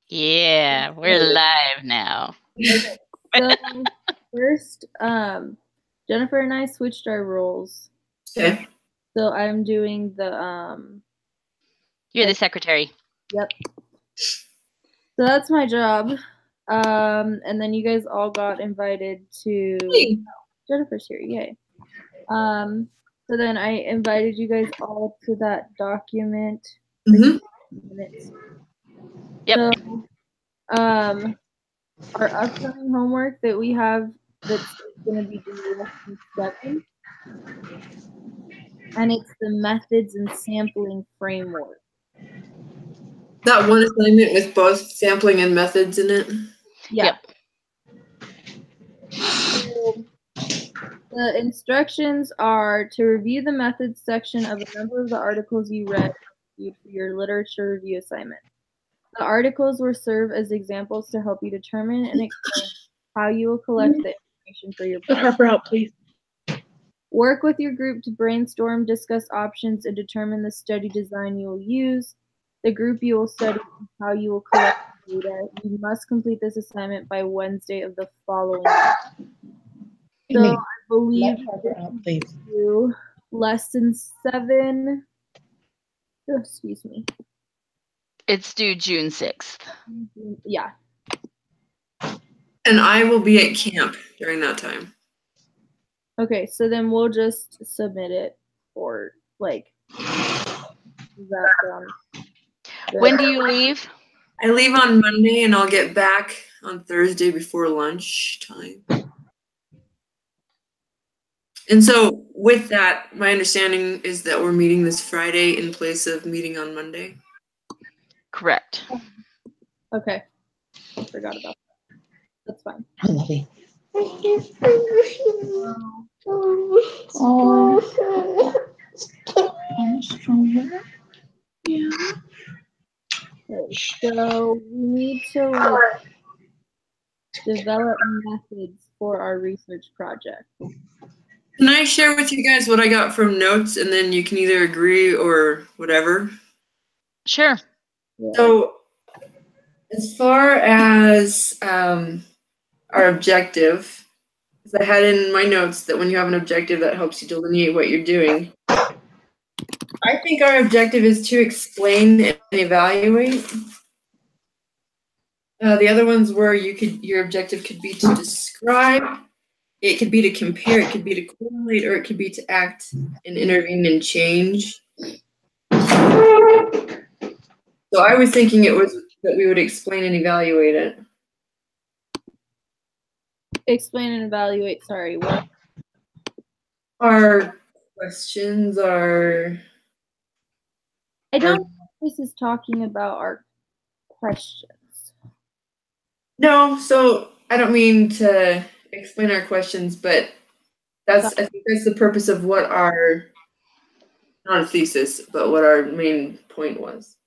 Yeah, we're live now. Okay. So first, Jennifer and I switched our roles. Okay. So I'm doing the You're the secretary. Yep. So that's my job. And then you guys all got invited to Jennifer's here, yay. So then I invited you guys all to that document. Minutes. Yep. So our upcoming homework that we have that's going to be due lesson 7, and it's the methods and sampling framework. That one assignment with both sampling and methods in it? Yeah. So the instructions are to review the methods section of a number of the articles you read for your literature review assignment. The articles will serve as examples to help you determine and explain how you will collect the information for your project. Put Harper out, please. Work with your group to brainstorm, discuss options, and determine the study design you will use. The group you will study and how you will collect data. You must complete this assignment by Wednesday of the following week. So I believe you lesson 7. Oh, excuse me. It's due June 6th. Yeah. And I will be at camp during that time. Okay, so then we'll just submit it for like that. When do you leave? I leave on Monday and I'll get back on Thursday before lunchtime. And so with that, my understanding is that we're meeting this Friday in place of meeting on Monday. Correct. Okay. I forgot about that. That's fine. I love you. I'm stronger. Yeah. Okay, so we need to develop methods for our research project. Can I share with you guys what I got from notes and then you can either agree or whatever? Sure. Yeah. So as far as our objective, because I had in my notes that when you have an objective that helps you delineate what you're doing. I think our objective is to explain and evaluate. The other ones were your objective could be to describe, it could be to compare, it could be to correlate, or it could be to act and intervene and change. So I was thinking it was that we would explain and evaluate it. Explain and evaluate, sorry, what? Our questions are... I don't know if this is talking about our questions. No, so I don't mean to explain our questions, but I think that's the purpose of what our, not a thesis, but what our main point was.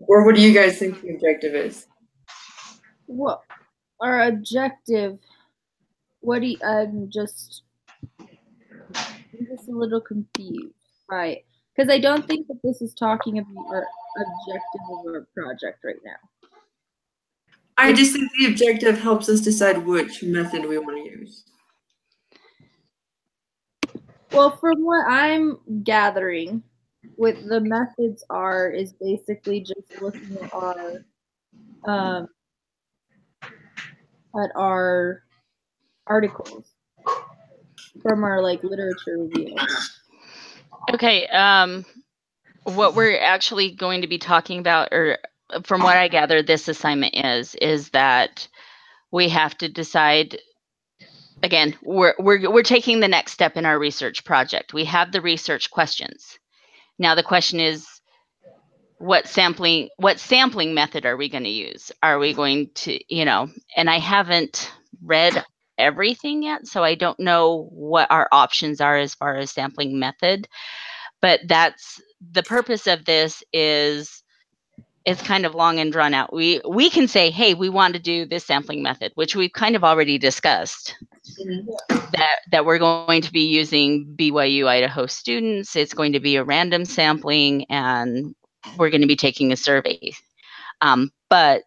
Or what do you guys think the objective is? Well, our objective, I'm just a little confused, right? Because I don't think that this is talking about our objective of our project right now. I just think the objective helps us decide which method we want to use. Well, from what I'm gathering, what the methods is basically just looking at our articles from our literature review. Okay. What we're actually going to be talking about, or from what I gather, this assignment is that we have to decide. Again, we're taking the next step in our research project. We have the research questions. Now the question is, what sampling method are we going to use? Are we going to, and I haven't read everything yet, so I don't know what our options are as far as sampling method. But that's the purpose of this. It's kind of long and drawn out. We can say, hey, we want to do this sampling method, which we've kind of already discussed. That we're going to be using BYU Idaho students. It's going to be a random sampling, and we're going to be taking a survey. But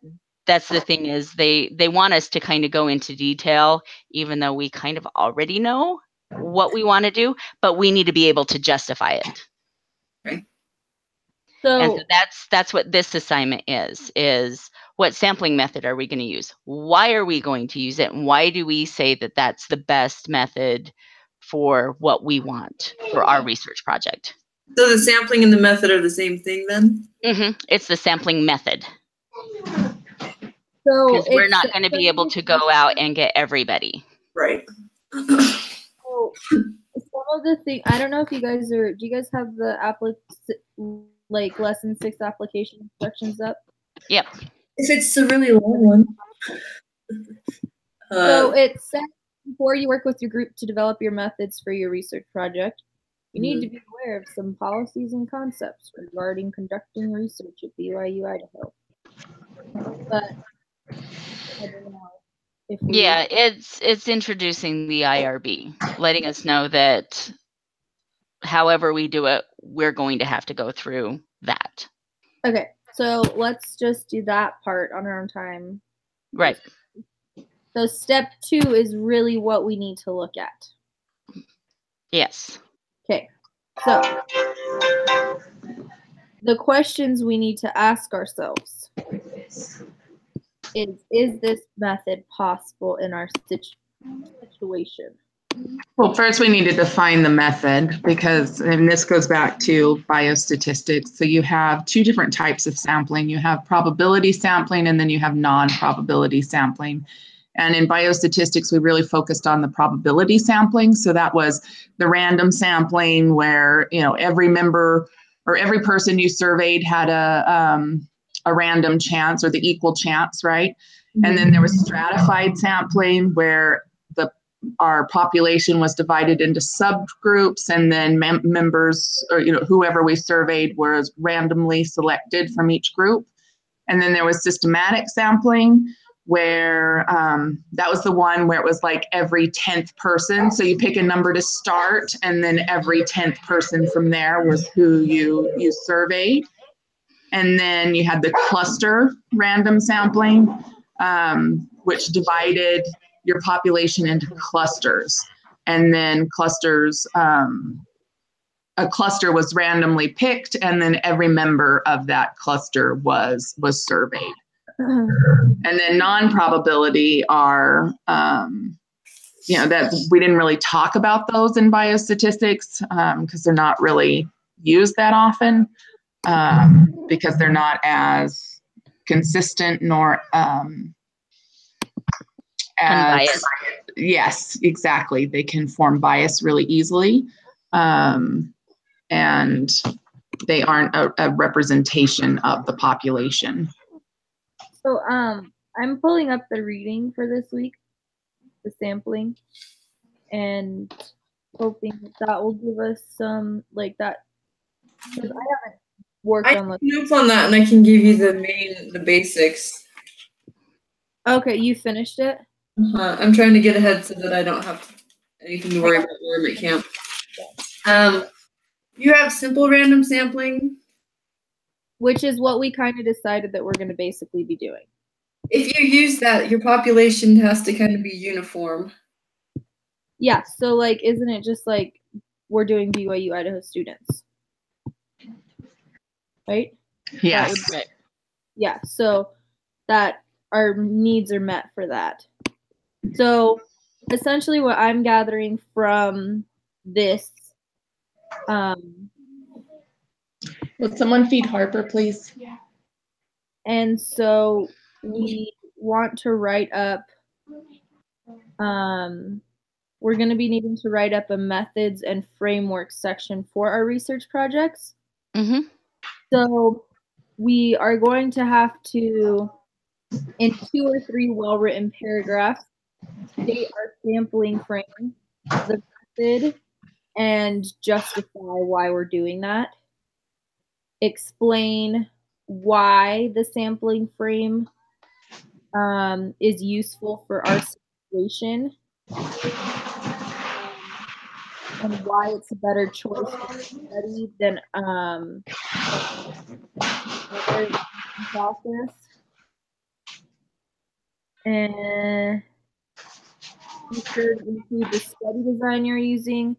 that's the thing is they want us to kind of go into detail, even though we kind of already know what we want to do, but we need to be able to justify it. Okay. And So so that's what this assignment is what sampling method are we going to use? Why are we going to use it? And why do we say that that's the best method for what we want for our research project? So the sampling and the method are the same thing then? It's the sampling method. So Because we're it's not going to be able to go out and get everybody. Right. So some of the things, I don't know if you guys do you guys have the like lesson 6 application instructions up? Yep. If it's a really long one. So it says before you work with your group to develop your methods for your research project, you need to be aware of some policies and concepts regarding conducting research at BYU Idaho. But I don't know if we, Yeah, it's introducing the IRB, letting us know that however we do it, we're going to have to go through that. Okay, so let's just do that part on our own time. Right. So step 2 is really what we need to look at. Yes. Okay, so the questions we need to ask ourselves is this method possible in our situation? Well, first we need to define the method because, and this goes back to biostatistics. So you have 2 different types of sampling. You have probability sampling and then you have non-probability sampling. And in biostatistics, we really focused on the probability sampling. So that was the random sampling where, you know, every member or every person you surveyed had a random chance or the equal chance, right? And then there was stratified sampling where our population was divided into subgroups, and then members or, you know, whoever we surveyed was randomly selected from each group. And then there was systematic sampling where that was the one where it was like every 10th person. So you pick a number to start, and then every 10th person from there was who you surveyed. And then you had the cluster random sampling, which divided your population into clusters. And then clusters, a cluster was randomly picked, and then every member of that cluster was surveyed. And then non-probability are, you know, that we didn't really talk about those in biostatistics because they're not really used that often because they're not as consistent nor Unbiased. Yes, exactly. They can form bias really easily. And they aren't a representation of the population. So I'm pulling up the reading for this week, the sampling, and hoping that will give us some like that. Because I haven't worked on have notes on that, and I can give you the basics. Okay, you finished it? I'm trying to get ahead so that I don't have anything to worry about while I'm at camp. You have simple random sampling, which is what we kind of decided that we're going to basically be doing. If you use that, your population has to kind of be uniform. Yeah, so like, isn't it just like we're doing BYU Idaho students? Right? Yes. Yeah, so that our needs are met for that. So essentially what I'm gathering from this, Will someone feed Harper, please? Yeah. And so we want to write up, we're going to be needing to write up a methods and frameworks section for our research projects. Mm-hmm. So we are going to have to, in 2 or 3 well-written paragraphs, state our sampling frame, the method, and justify why we're doing that. Explain why the sampling frame is useful for our situation, and why it's a better choice for study than process. And you should include the study design you're using,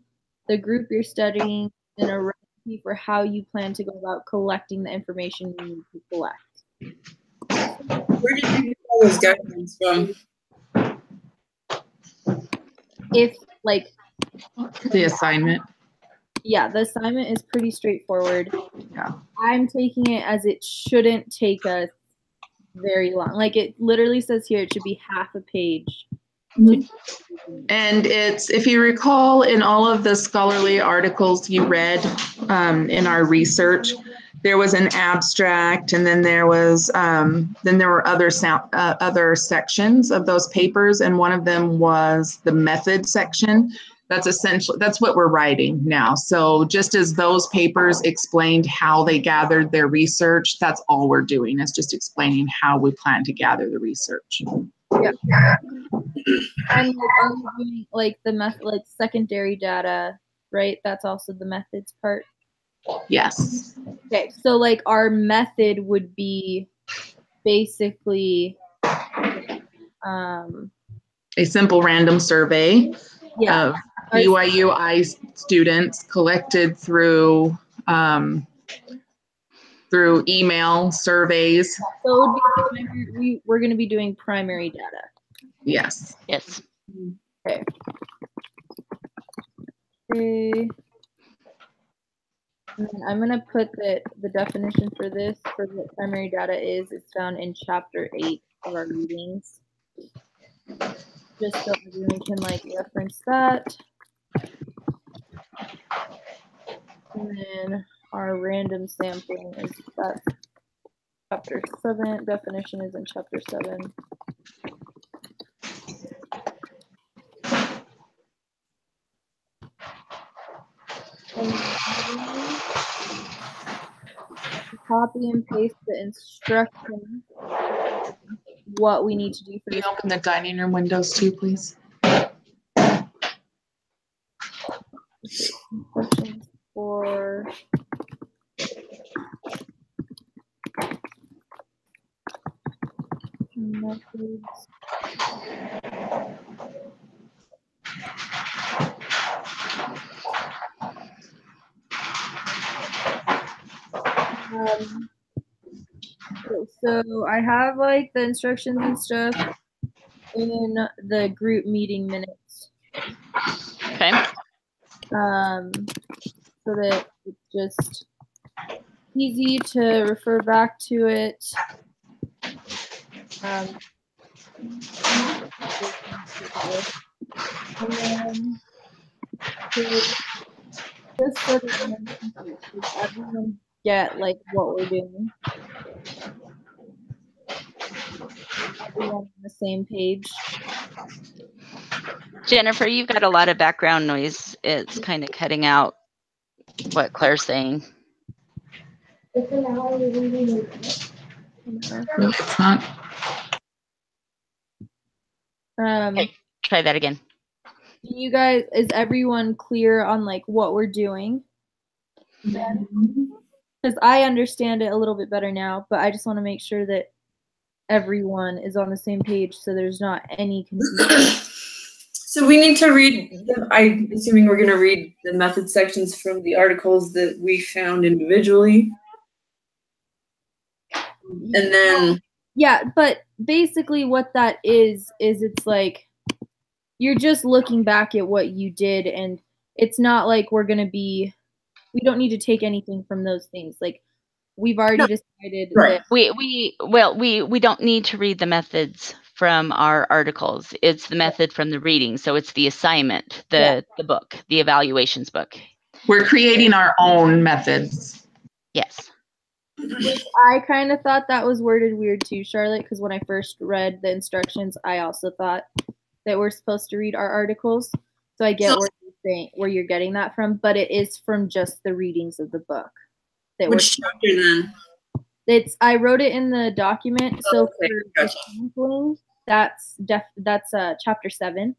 the group you're studying, and a recipe for how you plan to go about collecting the information you need to collect. Where did you get all those guidelines from? If, like, The assignment. yeah, the assignment is pretty straightforward. Yeah. I'm taking it as it shouldn't take us very long. Like, it literally says here it should be half a page. And it's, if you recall, in all of the scholarly articles you read in our research, there was an abstract, and then there was then there were other sections of those papers, and one of them was the method section. That's essentially, that's what we're writing now. So just as those papers explained how they gathered their research, that's all we're doing, is just explaining how we plan to gather the research. Yeah. And like, are we doing like the method, like secondary data, right? That's also the methods part. Yes. Okay, so like our method would be basically A simple random survey of BYUI students collected through through email surveys. So it would be we're going to be doing primary data. Yes. Yes. Okay. Okay. And then I'm going to put that the definition for this, for what primary data is, it's found in chapter 8 of our readings. Just so everyone can like reference that. And then our random sampling is that chapter 7. Definition is in chapter 7. Copy and paste the instructions, what we need to do for Can you this. open the dining room windows too, please? Instructions for methods. So I have like the instructions and stuff in the group meeting minutes. Okay. So that it's just easy to refer back to it. And then just so that everyone get like what we're doing. Everyone on the same page. Jennifer, you've got a lot of background noise. It's kind of cutting out what Claire's saying. It's not. Okay, try that again. You guys, is everyone clear on like what we're doing? Because I understand it a little bit better now, but I just want to make sure that everyone is on the same page so there's not any confusion. So we need to read, I'm assuming we're going to read the method sections from the articles that we found individually. And then. Yeah, but basically what that is it's like, you're just looking back at what you did, and it's not like we're going to be, we don't need to take anything from those things. Like, we've already decided Right. that We don't need to read the methods from our articles. It's the method from the reading. So it's the assignment, the book, the evaluations book. We're creating our own methods. Yes. Which I kind of thought that was worded weird too, Charlotte, because when I first read the instructions, I also thought that we're supposed to read our articles. So I get where you're getting that from, but it is from just the readings of the book. Which chapter then? I wrote it in the document. So okay, for the sampling, that's chapter 7,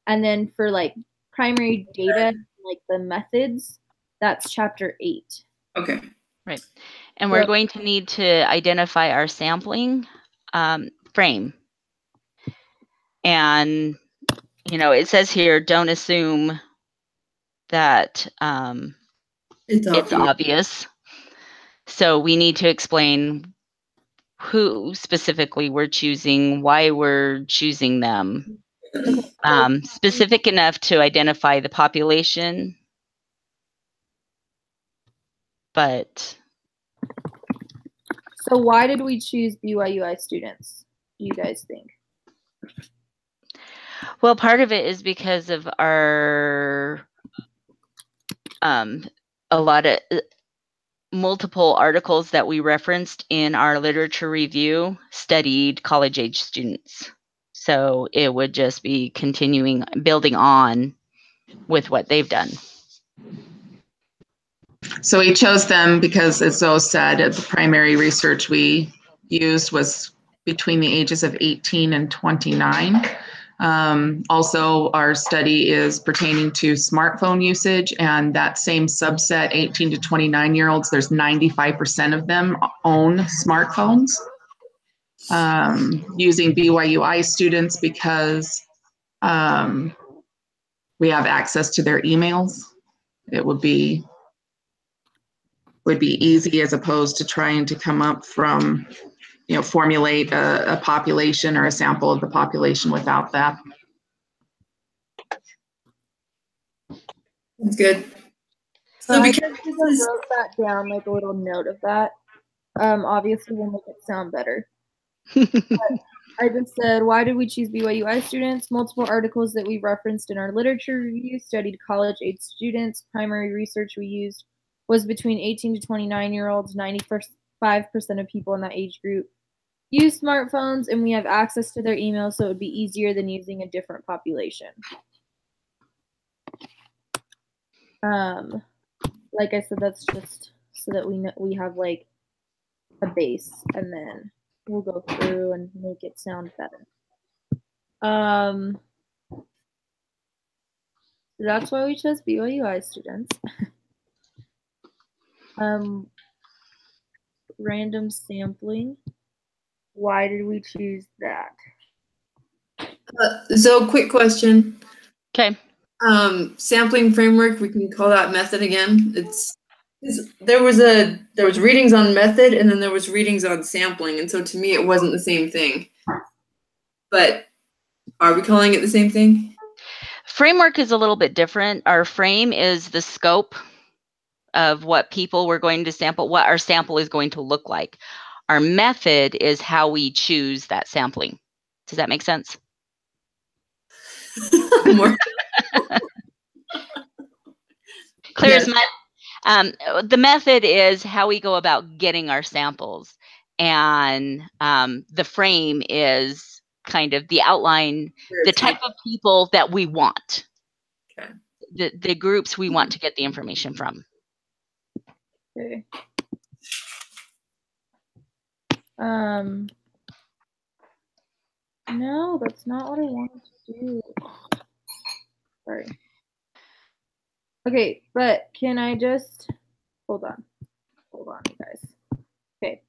and then for like primary data, like the methods, that's chapter 8. Okay. Right. And we're going to need to identify our sampling frame. And, you know, it says here, don't assume that it's obvious. So we need to explain who specifically we're choosing, why we're choosing them. Specific enough to identify the population, but... So why did we choose BYUI students, do you guys think? Well, part of it is because of our a lot of multiple articles that we referenced in our literature review studied college-age students. So it would just be continuing, building on with what they've done. So we chose them because, as Zoe said, the primary research we used was between the ages of 18 and 29. Also, our study is pertaining to smartphone usage, and that same subset, 18 to 29-year-olds, there's 95% of them own smartphones. Using BYUI students because we have access to their emails. It would be easy as opposed to trying to come up from, you know, formulate a population or a sample of the population without that. That's good. So because I wrote that down, like a little note of that. Obviously we'll make it sound better. I just said, why did we choose BYUI students? Multiple articles that we referenced in our literature review studied college-age students. Primary research we used was between 18 to 29-year-olds. 95% of people in that age group use smartphones, and we have access to their emails, so it would be easier than using a different population. Like I said, that's just so that we have like a base, and then we'll go through and make it sound better. That's why we chose BYUI students. Random sampling. Why did we choose that? So, quick question. Okay. Sampling framework, we can call that method again. There was readings on method, and then there was readings on sampling, and so to me it wasn't the same thing. But are we calling it the same thing? Framework is a little bit different. Our frame is the scope of what people we're going to sample, what our sample is going to look like. Our method is how we choose that sampling. Does that make sense? More. Clear as mud. The method is how we go about getting our samples, and the frame is kind of the outline, the type of people that we want, okay. the groups we want to get the information from. Okay. No, that's not what I wanted to do. Sorry. Okay, but can I just hold on, you guys. Okay.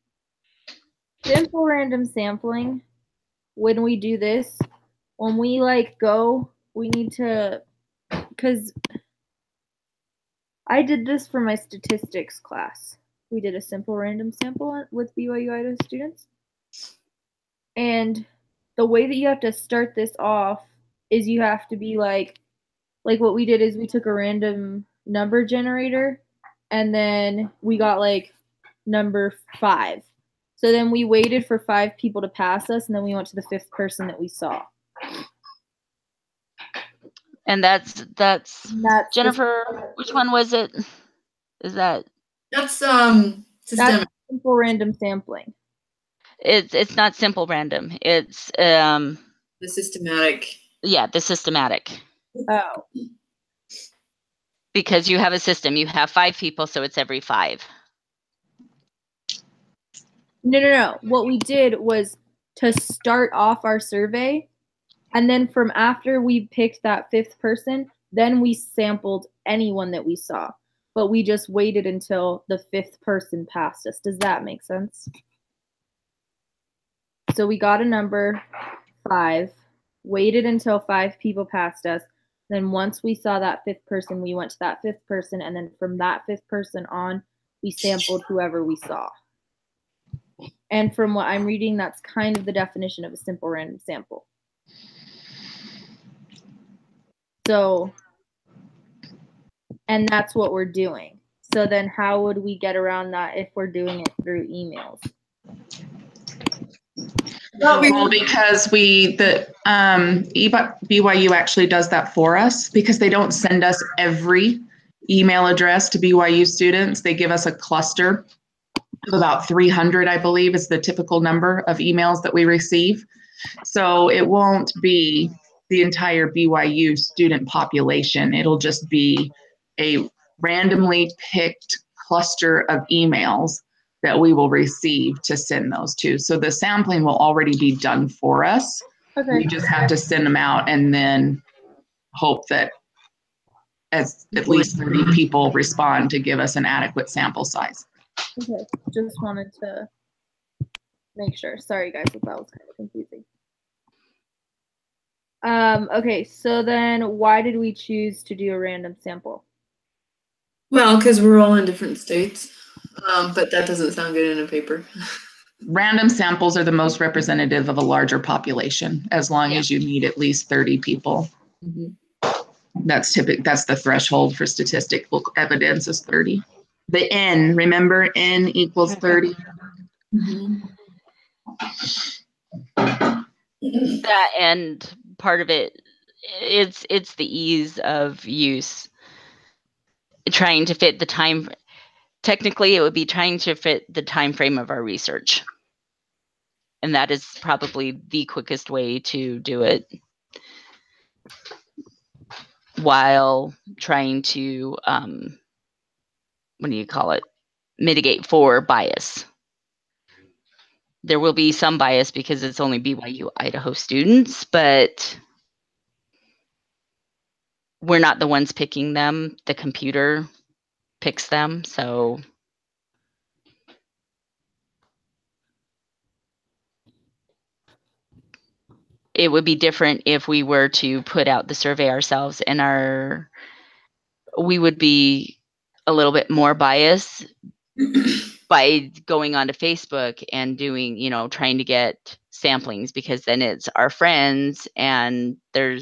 Simple random sampling. When we do this, when we go, we need to, because I did this for my statistics class. We did a simple random sample with BYU students. And the way that you have to start this off is you have to be like what we did is we took a random number generator, and then we got number 5. So then we waited for 5 people to pass us, and then we went to the 5th person that we saw. And that's Jennifer, which one was it? Is that? That's systemic. That's simple random sampling. It's not simple random. It's the systematic. Yeah, the systematic. Oh. Because you have a system. You have 5 people, so it's every 5. No. What we did was to start off our survey, and then from after we picked that 5th person, then we sampled anyone that we saw. but we just waited until the 5th person passed us. Does that make sense? So we got a number 5, waited until 5 people passed us. Then once we saw that 5th person, we went to that 5th person, and then from that 5th person on, we sampled whoever we saw. And from what I'm reading, that's kind of the definition of a simple random sample. So, and that's what we're doing. So then how would we get around that if we're doing it through emails? Well, because BYU actually does that for us, because they don't send us every email address to BYU students. They give us a cluster of about 300, I believe, is the typical number of emails that we receive. So it won't be the entire BYU student population. It'll just be a randomly picked cluster of emails that we will receive to send those to. So the sampling will already be done for us. Okay. We just have to send them out and then hope that at least 30 people respond to give us an adequate sample size. Okay, just wanted to make sure. Sorry guys, if that was kind of confusing. Okay, so then why did we choose to do a random sample? Well, because we're all in different states, but that doesn't sound good in a paper. Random samples are the most representative of a larger population, as long as you need at least 30 people. Mm-hmm. That's the threshold for statistical evidence is 30. The N, remember, N equals 30. Mm-hmm. That and part of it, it's the ease of use. Trying to fit the time. Technically, it would be trying to fit the time frame of our research. And that is probably the quickest way to do it, while trying to, mitigate for bias. There will be some bias because it's only BYU Idaho students, but we're not the ones picking them. The computer picks them, so it would be different if we were to put out the survey ourselves, and we would be a little bit more biased by going onto Facebook and doing, trying to get samplings, because then it's our friends, and there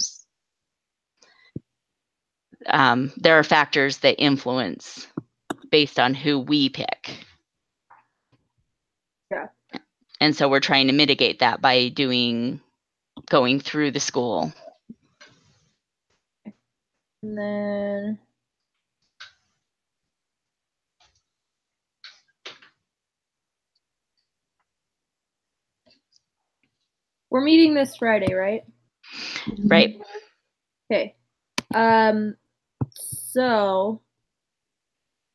are factors that influence based on who we pick. Yeah. And so we're trying to mitigate that by going through the school. And then we're meeting this Friday, right? Right. Okay. So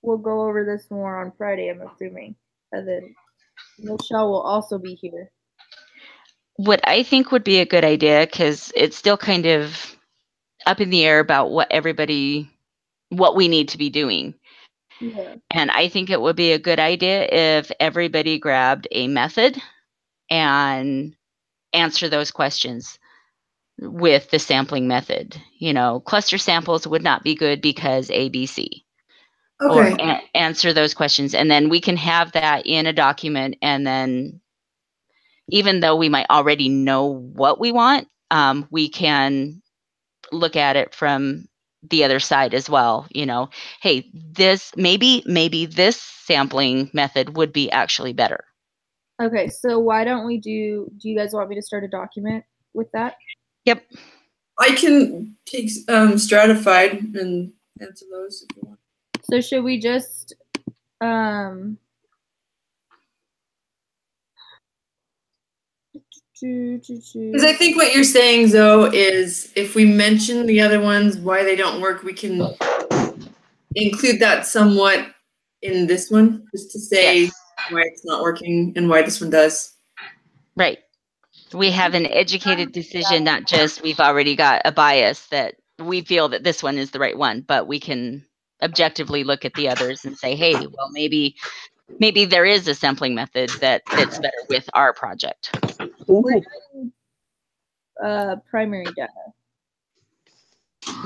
we'll go over this more on Friday, I'm assuming. And then Michelle will also be here. What I think would be a good idea, because it's still kind of up in the air about what we need to be doing. Yeah. And I think it would be a good idea if everybody grabbed a method and answer those questions with the sampling method. Cluster samples would not be good because ABC. Okay. Or answer those questions, and then we can have that in a document, and then even though we might already know what we want, we can look at it from the other side as well. Hey, this maybe this sampling method would be actually better. Okay, so why don't we do you guys want me to start a document with that? Yep. I can take stratified and answer those if you want. So should we just because I think what you're saying, though, is if we mention the other ones, why they don't work, we can include that somewhat in this one, just to say why it's not working and why this one does. Right. We have an educated decision, not just we've already got a bias that we feel that this one is the right one, but we can objectively look at the others and say, hey, well, maybe there is a sampling method that fits better with our project. We're doing primary data.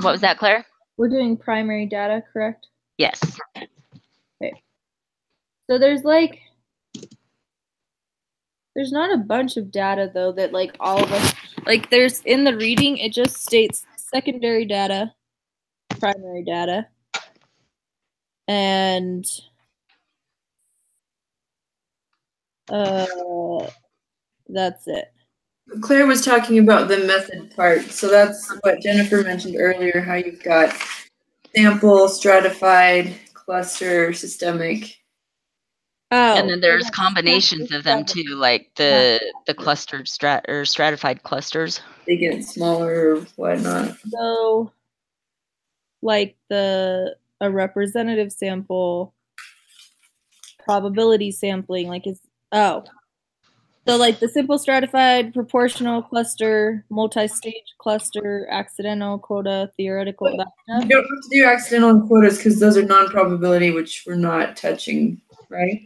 What was that, Claire? We're doing primary data, correct? Yes. Okay. So there's not a bunch of data though that like all of us, like there's in the reading, it just states secondary data, primary data, and that's it. Claire was talking about the method part. So that's what Jennifer mentioned earlier, how you've got sample, stratified, cluster, systemic. Oh. And then there's combinations of them too, like the clustered stratified clusters. They get smaller or whatnot. So like a representative sample, probability sampling, like so like the simple stratified, proportional cluster, multi-stage cluster, accidental, quota, theoretical, that stuff. You don't have to do accidental and quotas because those are non-probability, which we're not touching, right?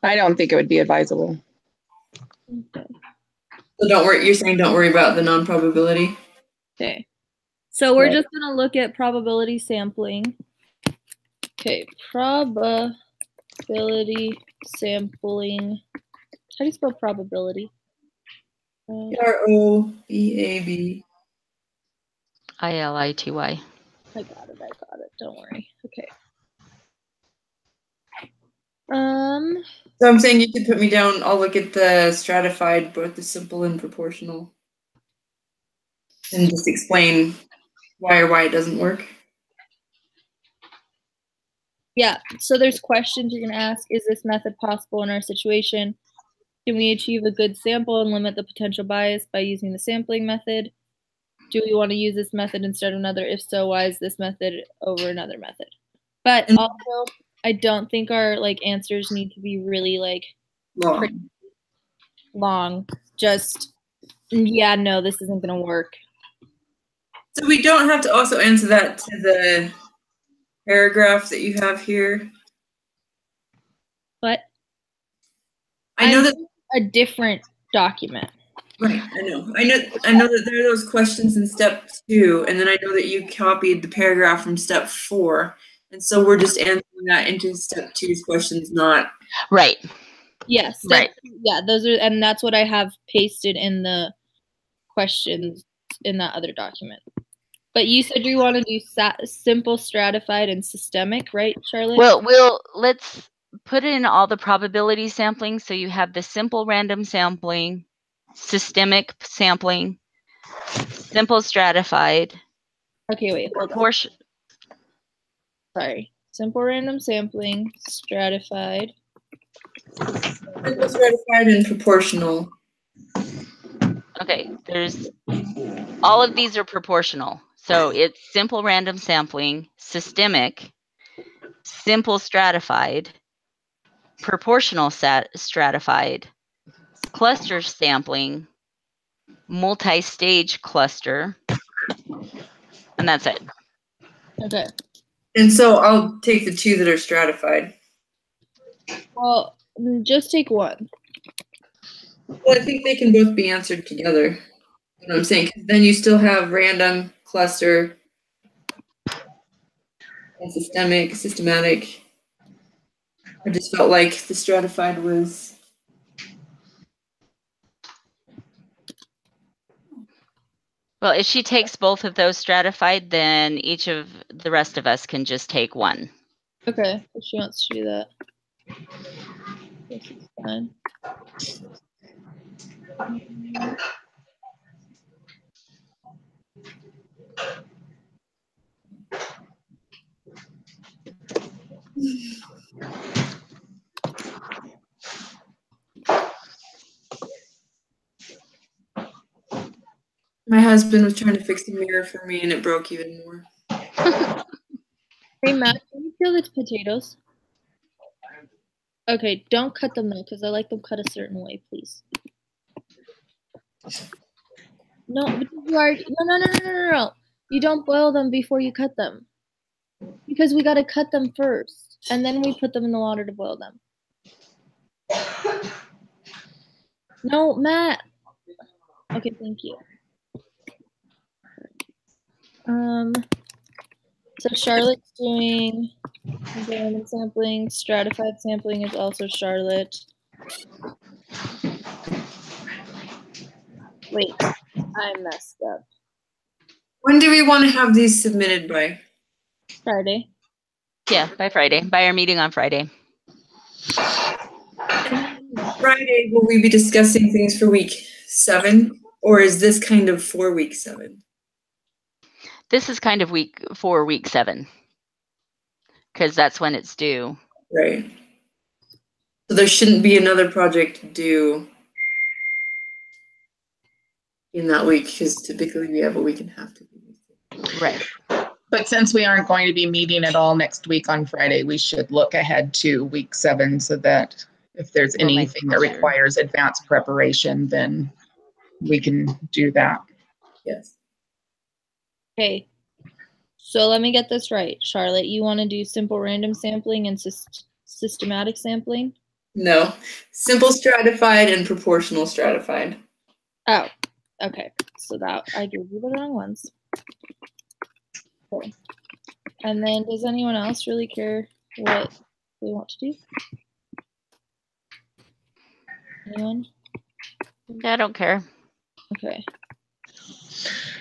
I don't think it would be advisable. Okay. So don't worry. You're saying don't worry about the non-probability. Okay. So we're Right. just gonna look at probability sampling. Okay, probability sampling. How do you spell probability? Probab. ILITY. I got it. Don't worry. Okay. So I'm saying you could put me down. I'll look at the stratified, both the simple and proportional, and just explain why it doesn't work. Yeah, so there's questions you're going to ask. Is this method possible in our situation? Can we achieve a good sample and limit the potential bias by using the sampling method? Do we want to use this method instead of another? If so, why is this method over another method? But also, I don't think our answers need to be really long. Just, yeah, no, this isn't going to work. So we don't have to also answer that to the paragraph that you have here. But I know that a different document. Right, I know that there are those questions in step 2, and then I know that you copied the paragraph from step 4, and so we're just answering that into step 2's questions, not right. Yes, right. Yeah, those are, and that's what I have pasted in the questions in that other document. But you said you want to do simple, stratified, and systemic, right, Charlotte? Well, let's put in all the probability sampling. So you have the simple random sampling, systemic sampling, simple stratified. Okay, wait, hold on. Sorry. Simple random sampling, stratified. simple, stratified, and proportional. Okay, there's all of these are proportional. So it's simple random sampling, systemic, simple stratified, proportional stratified, cluster sampling, multi-stage cluster, and that's it. Okay. And so I'll take the 2 that are stratified. Well, just take one. Well, I think they can both be answered together. You know what I'm saying? 'Cause then you still have random, cluster, and systematic. I just felt like the stratified was. Well, if she takes both of those stratified, then each of the rest of us can just take one. Okay, if she wants to do that. This is fine. My husband was trying to fix the mirror for me, and it broke even more. Hey, Matt, can you peel the potatoes? Okay, don't cut them though, because I like them cut a certain way, please. No, but you already, no. You don't boil them before you cut them. Because we got to cut them first, and then we put them in the water to boil them. No, Matt. Okay, thank you. So Charlotte's doing random sampling. Stratified sampling is also Charlotte. Wait, I messed up. When do we want to have these submitted by? Friday. Yeah, by Friday, by our meeting on Friday. Friday, will we be discussing things for week 7? Or is this kind of for week 7? This is kind of week 7, because that's when it's due. Right. So there shouldn't be another project due in that week, because typically we have a week and a half to do. Right. But since we aren't going to be meeting at all next week on Friday, we should look ahead to week 7 so that if there's We'll make anything that sure. requires advanced preparation, then we can do that. Yes. Okay. So let me get this right. Charlotte, you want to do simple random sampling and systematic sampling? No. Simple stratified and proportional stratified. Oh, okay. So that I gave you the wrong ones. Okay. And then does anyone else really care what they want to do? Anyone? Yeah, I don't care. Okay.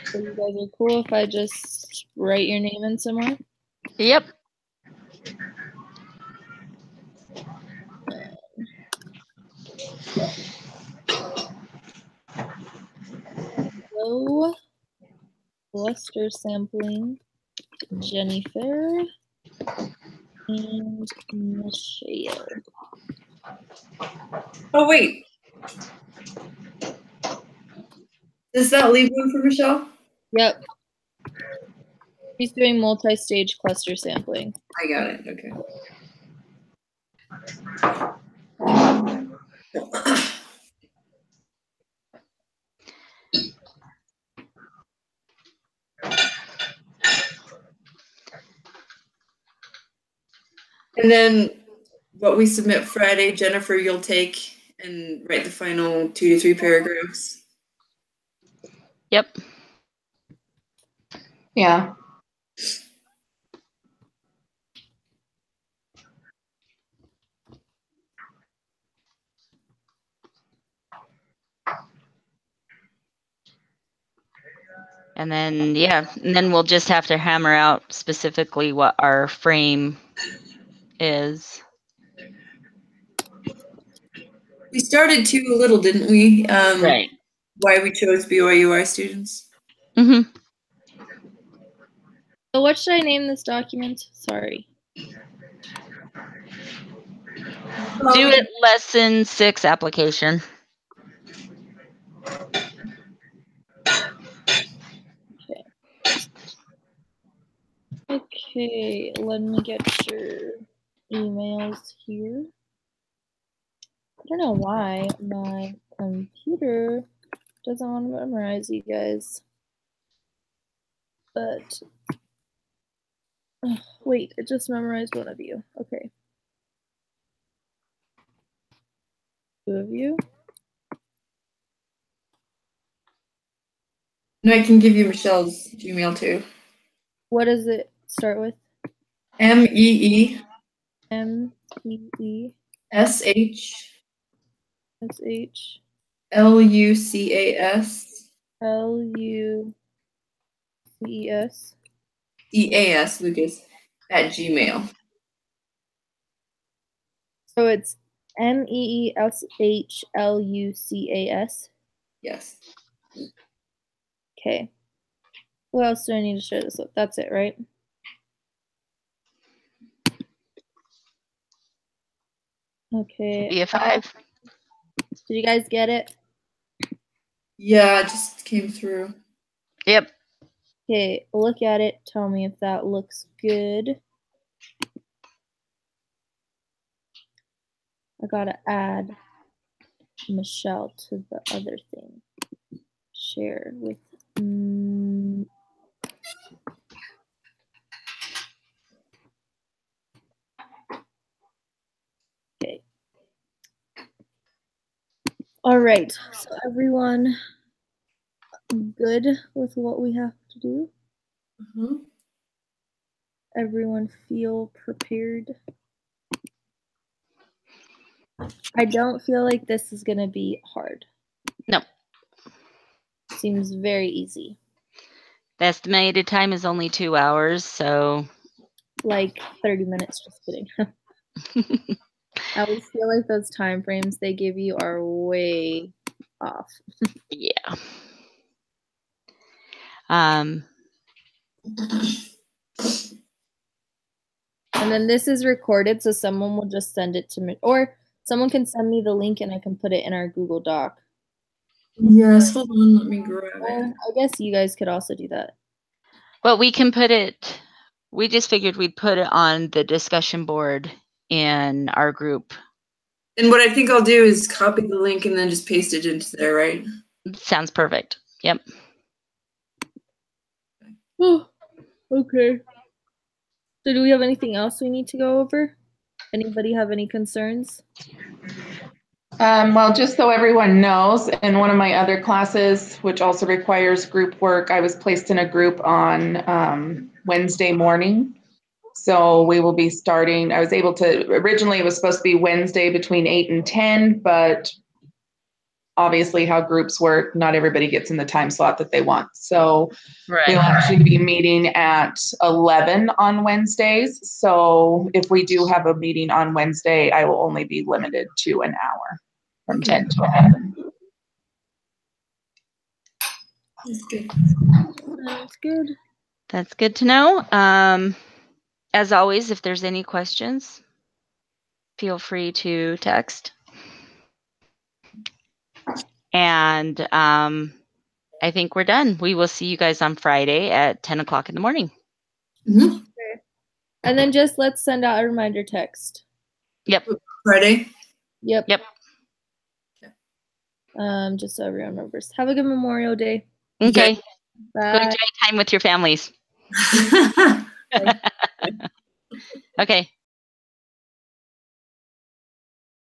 So you guys are cool if I just write your name in somewhere? Yep. Low cluster sampling, Jennifer and Michelle. Oh, wait. Does that leave one for Michelle? Yep. He's doing multi-stage cluster sampling. I got it. Okay. And then what we submit Friday, Jennifer, you'll take and write the final 2 to 3 paragraphs. Yep. Yeah. And then, yeah, and then we'll just have to hammer out specifically what our frame is. We started too little, didn't we? Right. Why we chose BYUI students. Mm-hmm. So what should I name this document? Sorry. Do it lesson 6 application. Okay, let me get your emails here. I don't know why my computer doesn't want to memorize you guys. But, wait, it just memorized one of you. Okay. 2 of you. And I can give you Michelle's Gmail too. What does it start with? MEE MEE SH SH LUCAS LUCES. EAS Lucas at Gmail. So it's MEESHLUCAS. Yes. Okay. What else do I need to share this with? That's it, right? Okay. Be a 5. Did you guys get it? Yeah, it just came through. Yep. Okay, look at it. Tell me if that looks good. I gotta add Michelle to the other thing. Share with All right. So everyone good with what we have to do? Mhm. Everyone feel prepared? I don't feel like this is going to be hard. No. Seems very easy. The estimated time is only 2 hours, so Like 30 minutes, just kidding. I always feel like those time frames they give you are way off. yeah. Um, And then this is recorded, so someone will just send it to me, or someone can send me the link and I can put it in our Google Doc. Yes, hold on, let me grab Or it. I guess you guys could also do that. but we can put it, we just figured we'd put it on the discussion board in our group. And what I think I'll do is copy the link and then just paste it into there, right? Sounds perfect. Yep. Oh, okay. So do we have anything else we need to go over? Anybody have any concerns? Well, just so everyone knows, in one of my other classes, which also requires group work, I was placed in a group on Wednesday morning. So we will be starting, I was able to, originally it was supposed to be Wednesday between 8 and 10, but obviously how groups work, not everybody gets in the time slot that they want. So we'll actually be meeting at 11 on Wednesdays. So if we do have a meeting on Wednesday, I will only be limited to an hour from 10 to 11. That's good. Sounds good. That's good to know. As always, if there's any questions, feel free to text. And I think we're done. We will see you guys on Friday at 10 o'clock in the morning. Mm-hmm. Okay. And then just let's send out a reminder text. Yep. Friday. Yep. Yep. Just so everyone remembers. Have a good Memorial Day. Okay. Go Bye. enjoy time with your families. Okay.